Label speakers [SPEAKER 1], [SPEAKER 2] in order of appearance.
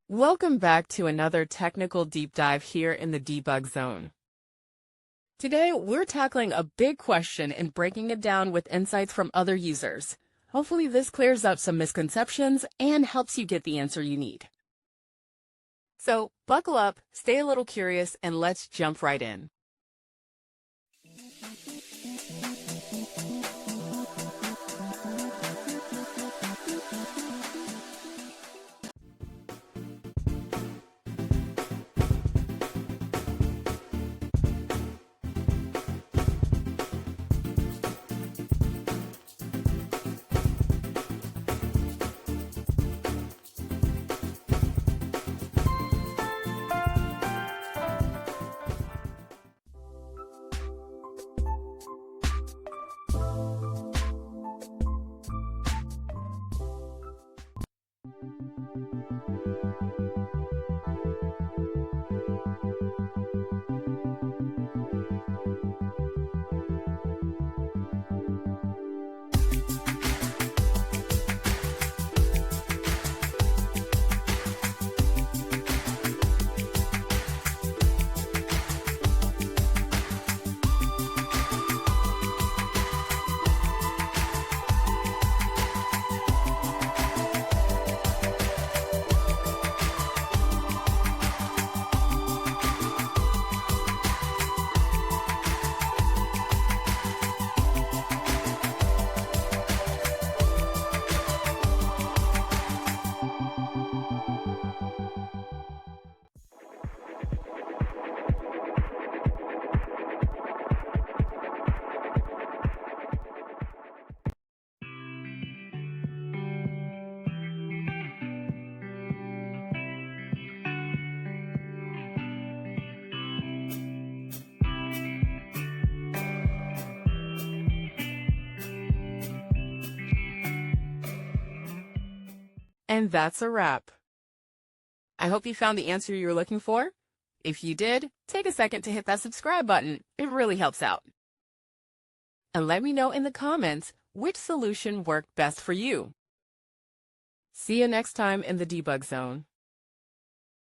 [SPEAKER 1] Welcome back to another technical deep dive here in the debug zone. Today, we're tackling a big question and breaking it down with insights from other users. Hopefully this clears up some misconceptions and helps you get the answer you need. So buckle up, stay a little curious, and let's jump right in. And that's a wrap. I hope you found the answer you were looking for. If you did, take a second to hit that subscribe button. It really helps out. And let me know in the comments which solution worked best for you. See you next time in the debug zone.